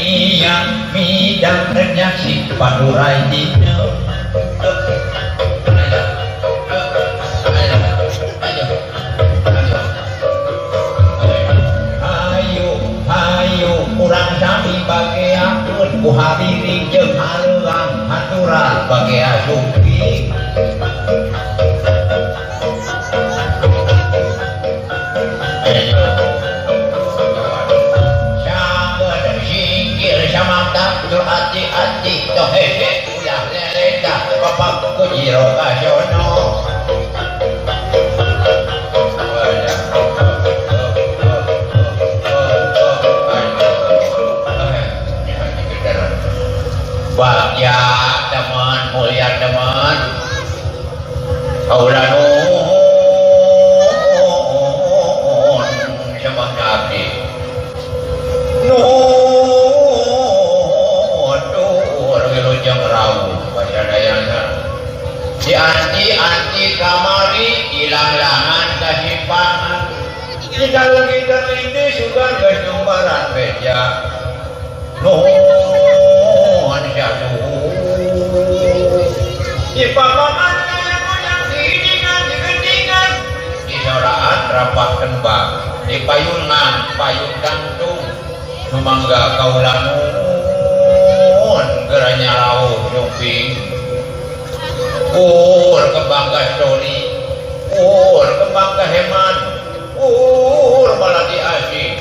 yang midang renyasi padurai dina hayu kurang sami bage akun ku hadiri jeung hareang haturan bage asumpi ati to hehe ulah leleta bapak ku jiro kasono bagya teman mulia teman kaulah nuhun sembah nabi si anti kamari hilang-hilangan kesimpangan di kalau kita ini sudah kesembaran beja nuhun jatuh di papaman yang digendingan di soraan rapat kembang di payung gantung memangga kaulah nuhun geranya lauh jumping kembang gasoli kembang keheman baladi asik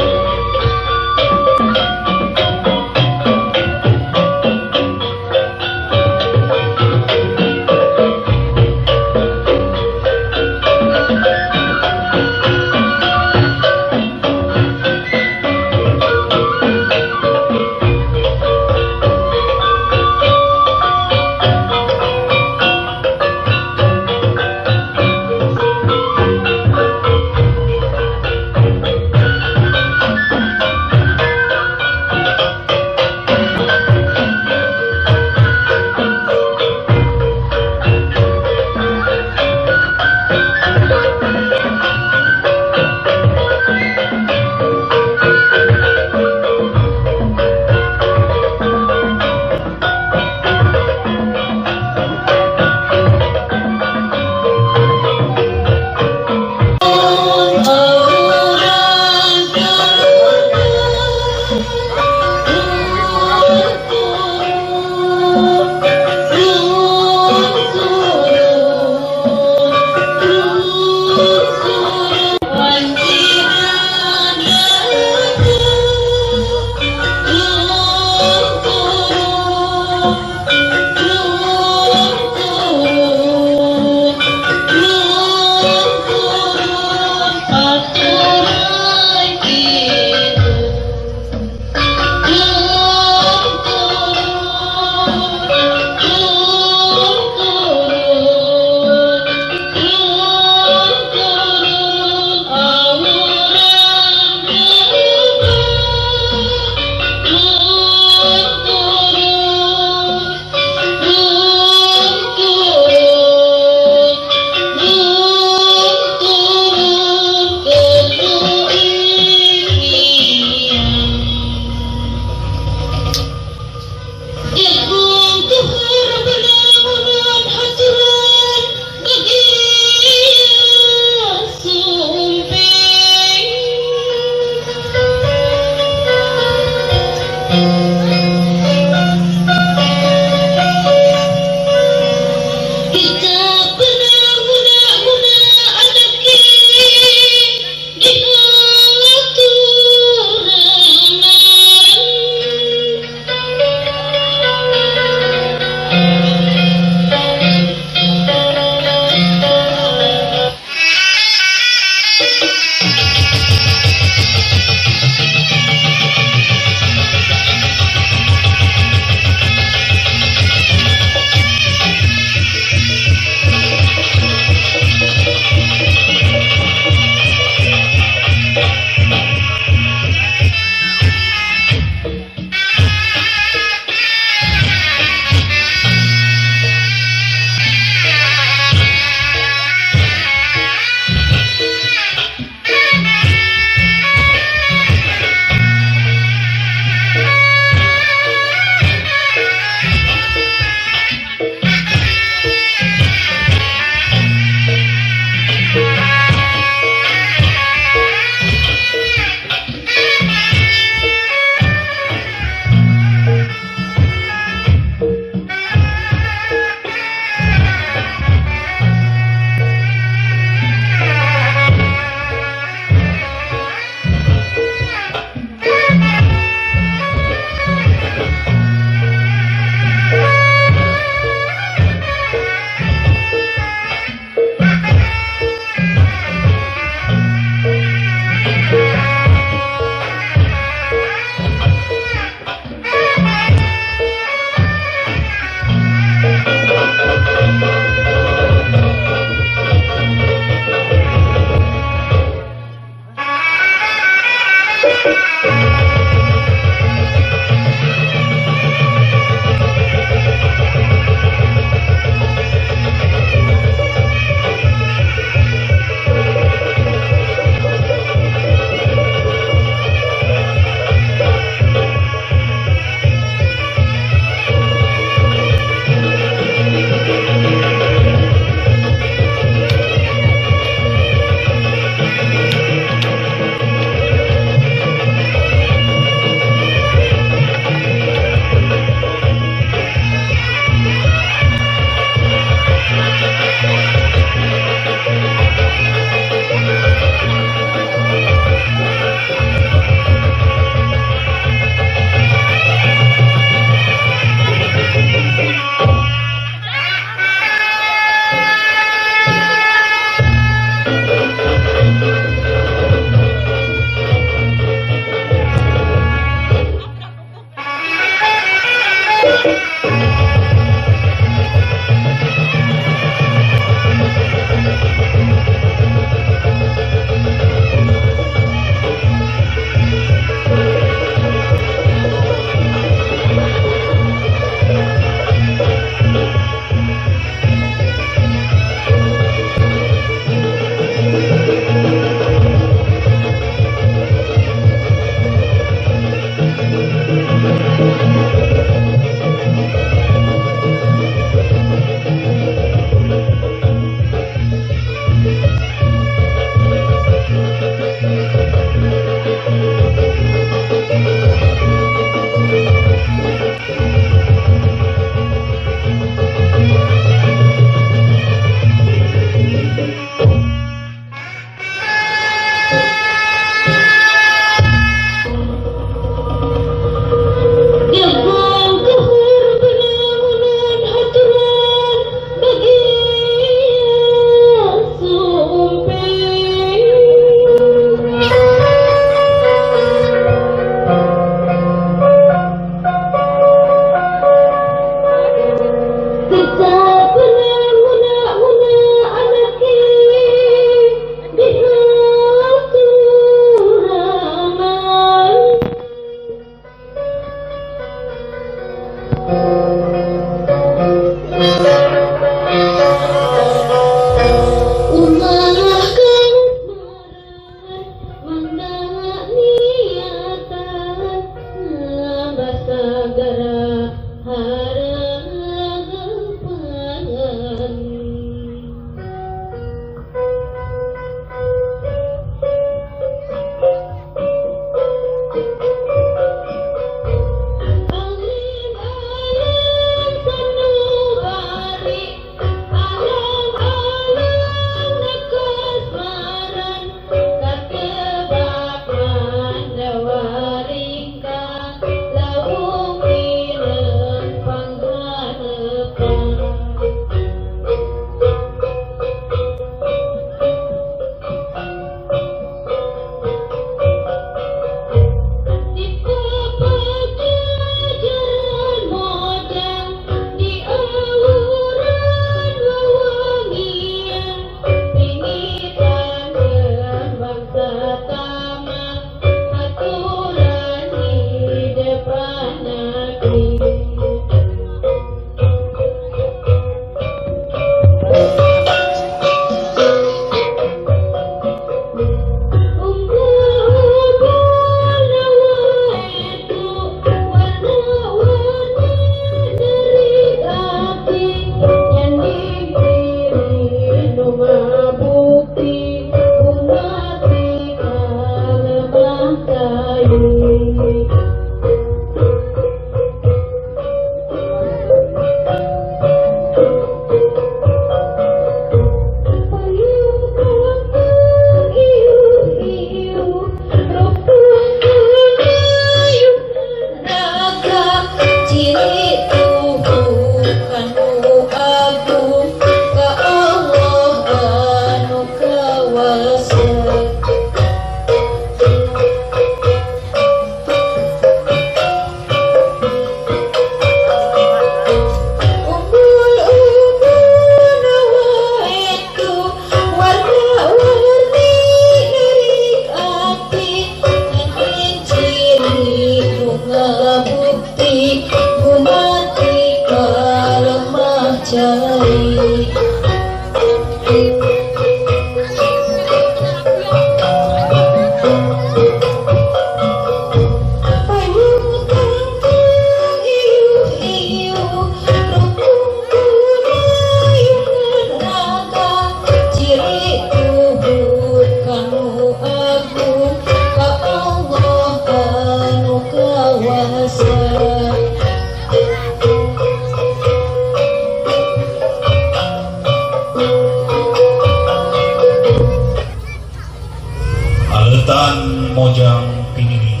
Dan mojang pinilih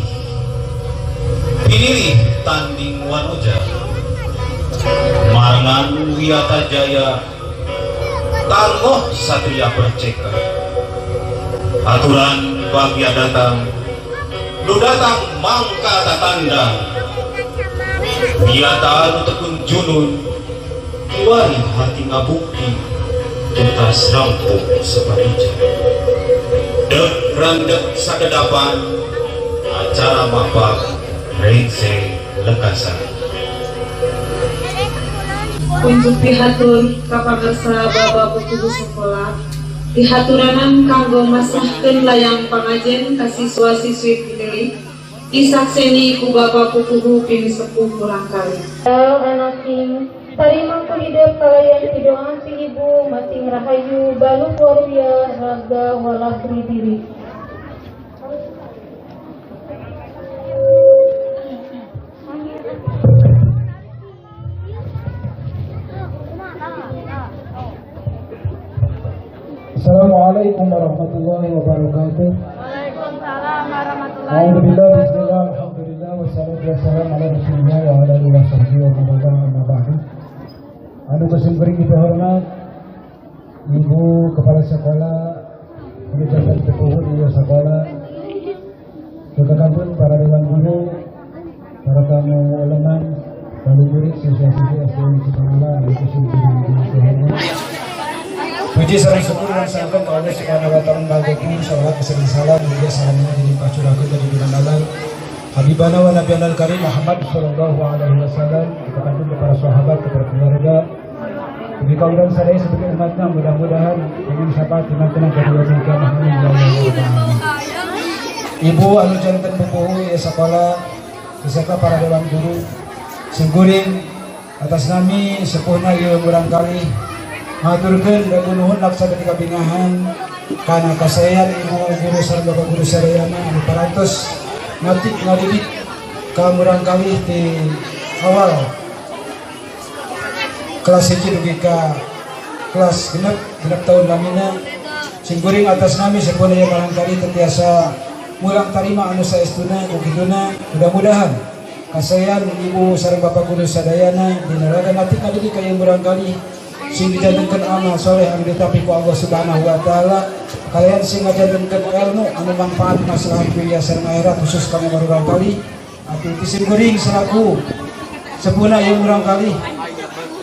tanding wanoja marangan wiyata jaya tanggoh satria berceka aturan bagia datang lu datang mangka tatandang wiyata anu tekun junun kiwari hati ngabukti tuntas rampung separija dek randek sakedapan acara mapak rengse lekasan Kunjung pihatur kapagersa Bapak Guru sekolah dihaturanan kanggo masahkeun layang pangajen ka siswa-siswi pinilih disakseni ku Bapak Guru pinisepuh ulang kali. Anak king tarima ku hidup kalayan pidoan si ibu masing rahayu balu waria raga walakri diri. Assalamualaikum warahmatullahi wabarakatuh. Waalaikumsalam warahmatullahi Alhamdulillah, bismillah, alhamdulillah, wassalatu wassalamu ala rasulillah wa ala alihi wa sahbihi wa man wala amma ba'du. Anu kesempatan kita hormat Ibu Kepala Sekolah, Pendidikan Kepuhun di sekolah, Kekekampun para dewan guru, para tamu elemen, lalu murid siswa-siswi SDN Cipangala, anu kesempatan kita hormat. Puji sareng syukur dan sangkan kepada Allah Subhanahu wa taala ngagopi salawat beserta salam mugia salamna dilimpah curahkeun ka junjungan Allah Habibana wa Nabiyana al-Karim Muhammad sallallahu alaihi wasallam kepada para sahabat, kepada keluarga, bagi kaum dan sadaya sebagai umatnya, mudah-mudahan dengan syafaat tinantenan kedua tingkah Muhammad ya Allah. Ibu anu janten pupuh ya sekolah beserta para dewan guru singkuring atas nami sepuhna ieu urang kali maturkeun dan nuhun laksana kabingahan kana kasayan ibu guru sareng bapak guru sadayana anu parantos ngadidik ka murang kali di awal kelas 1 dugi ka kelas genep tahun lamina singkuring atas nami sepuhna ieu barang kali tetiasa mulang tarima anu saestuna ukiduna mudah-mudahan kasayan ibu sareng bapak guru sadayana dinaraga mati ngadidik ka ieu murang kali sing dijantenkeun amal soleh anu ditapi ku Allah Subhanahu wa taala kalian sing ngajantenkeun ilmu anu manfaat maslahat dunia sareng akhirat khusus kami urang kali atuh tisim geuring selaku sepuhna ieu urang kali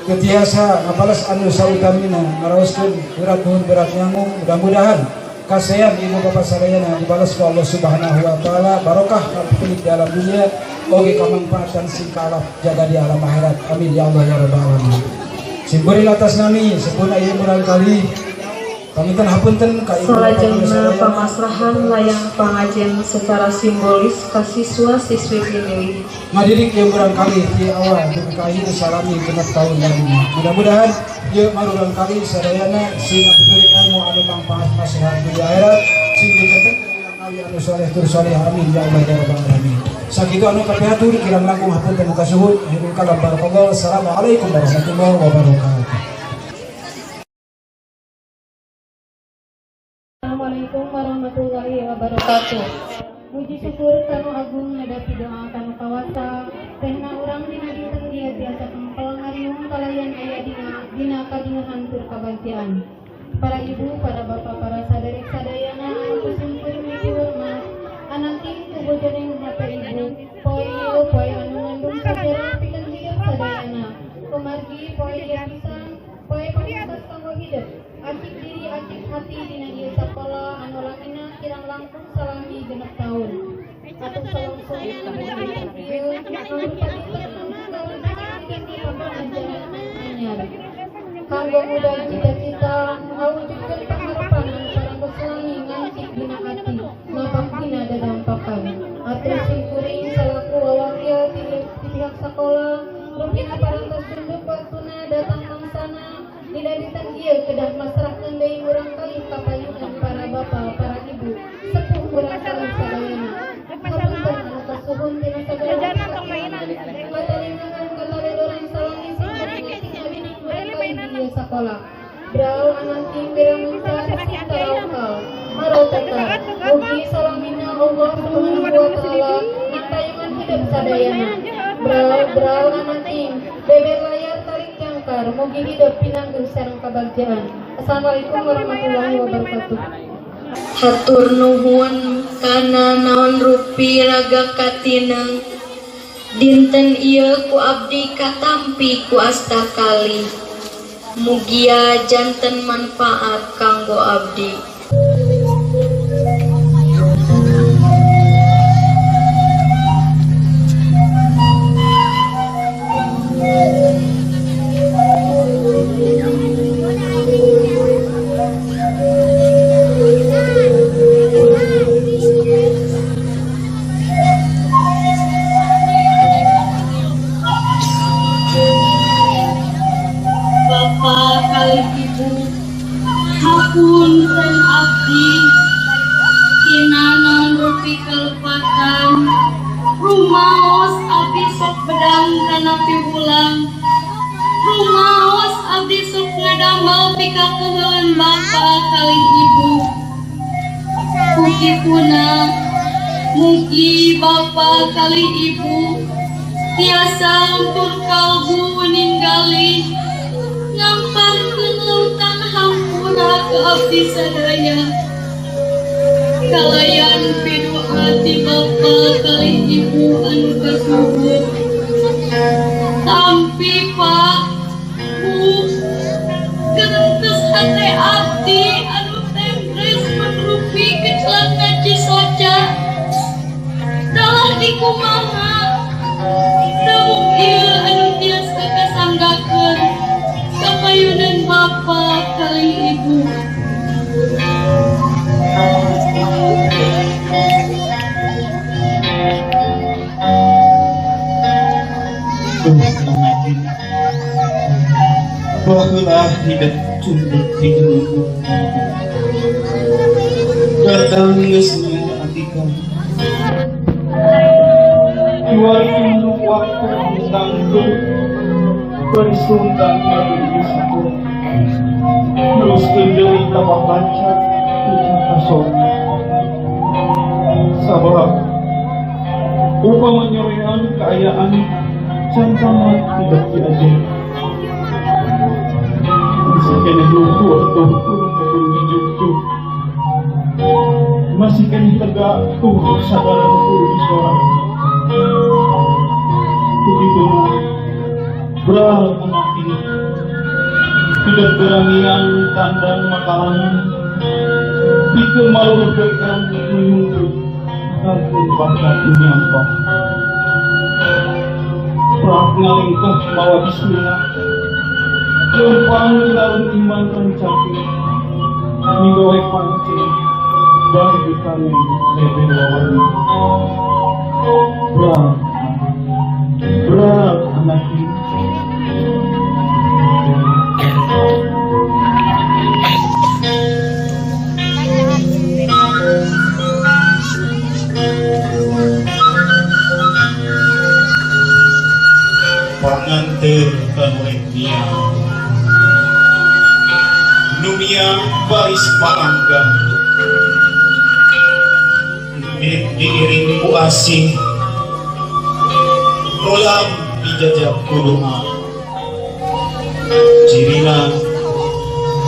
ketiasa ngabales anu sautamina ngaraoskeun berat nuhun berat nyangung mudah-mudahan kasayan ibu bapak sadayana dibalas ku Allah Subhanahu wa taala barokah kapitulik di alam dunia oge kamanfaatan sing kalap jaga di alam akhirat amin ya Allah ya rabbal alamin. Simpurin atas nami sepuhna ieu murang kali paminten hapunten ka ibu Salajengna pamasrahan layang pangajen secara simbolis ka siswa-siswi pinilih ngadidik ieu murang kali di awal dikahi salami genep tahun lamina. Mudah-mudahan ieu marurang kali sadayana sing ngabibeureun ilmu anu mangpaat maslahat dunia akhirat sing dicetek kali anu saleh tur saleh amin ya Allah ya rabbal alamin. Sakitu anu kapiatur kirang langkung hapunten muka suhun hidul kalam barakallah. Assalamualaikum warahmatullahi wabarakatuh. Assalamualaikum warahmatullahi wabarakatuh. Muji syukur kanu agung nadapi doa kanu kawasa tehna urang dina dinten dia biasa kempel ngariung kalayan aya dina kadingahan tur kabagtian. Para ibu, para bapak, para sadarik sadayana anu kusumpul mimpi hormat ananting ku bojoning hate ibu poe anu ngandung sajarah pikeun hidup sadayana kumargi poe ieu pisan poe pamungkas kanggo hidup acik diri acik hati dina ieu sakola anu lamina kirang langkung salami genep taun atuh salungsung ieu anu anyar kanggo mudah cita-cita ngawujudkeun pangarepan anu sareng beselangi ngancik dina ati ngabaktina dadampakan atur simkuring salaku wawakil di pihak sekolah rumpin aparantos tunduk waktuna datang mangsana didaditan ieu kedah masrahkeun deui urang kali kapayunan para bapak para ibu sepuh urang kali sadayana hapunten anu kasuhun tina sagala katalingan kataledorang salami sing ngadidik urang kali di ieu sakola brau ananting biramunta subhanahu wa ta'ala intayungan hidup sadayana beral anating beber layar tarik jangkar mugi hidup pinanggung sareng kabagjaan. Assalamualaikum warahmatullahi wabarakatuh. Hatur nuhun kana naon rupi raga katineng dinten ieu ku abdi katampi ku asta kali mugia janten manfaat kanggo abdi. Bapak kali ibu hapunten abdi kinanon rupi kelepatan rumaos abdi sok bedang kana piwulang rumaos abdi sok ngadamel pikakeun bapak kali ibu kukituna mugi bapak kali ibu tiasa ampun kalbu ninggali ngampangkeun lautan hampura ka abdi sadaya kalayan pidoa ti bapa kali ibu anu kasuhun tampi pak bu gentes hate abdi anu tempres menrupi kecelaka Cisoca dalah dikumaha dawuh ieu anu tiasa kasanggakeun kapayunan bapa kali ibu. Bahulah hidup tunduk di dulu datang ngesnya atikan jual tunduk waktu tangguh bersuntan dari disatu terus kendali tambah lancar ucap kasor sabar upamanya real keayaan cantangan tidak diajar masih kena luku atau turun hijau masih kena tegak sadaran di suara begitu beral anak ini tidak beranian tandang makanan pikir malu bergerak menunggu karpun pada dunia engkau perang ngalingkah mawa bismillah lumpang dalam iman rencaki minggawe pancing dari ditanya lebe lawan berat anak ini panganten kanuretnya dunia baris panggang diiring ku asing rolam dijajak kurungan cirina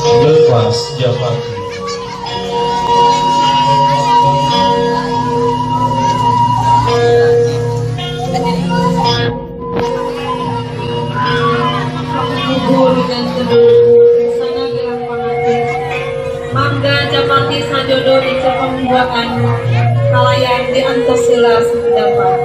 lepas japati mangga japati sajodo dicopong buakan kalayan diantos heula dapat.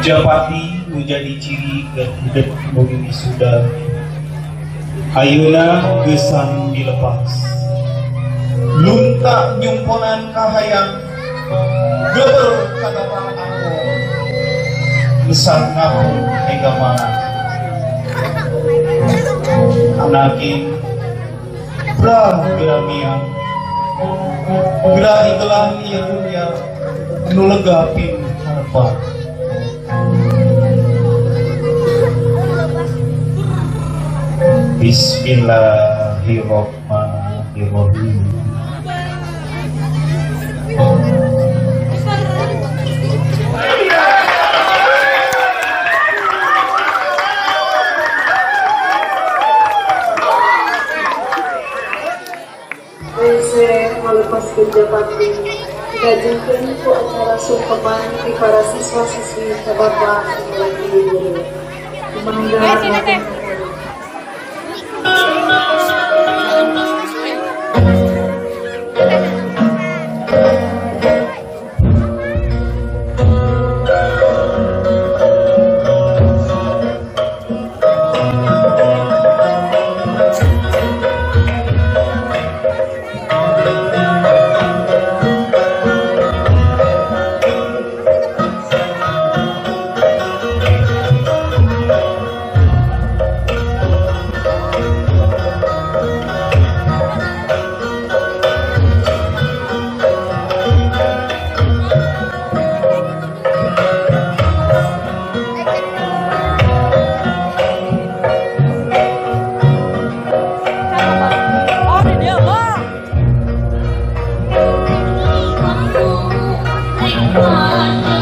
Japati menjadi ciri hidup bumi sudah ayeuna gesan dilepas luntak nyumponan kahayang geber kata para anggo besar ngapun hingga mana anakin brah geramian gerah itulah ia dunia nu legapin harapan Bismillahirrahmanirrahim. Saya melepaskan jabatan digajikan ku acara sungkeman di para siswa-siswi Bapak lagi guru. Mangga Hãy subscribe cho kênh Ghiền Mì Gõ để không bỏ lỡ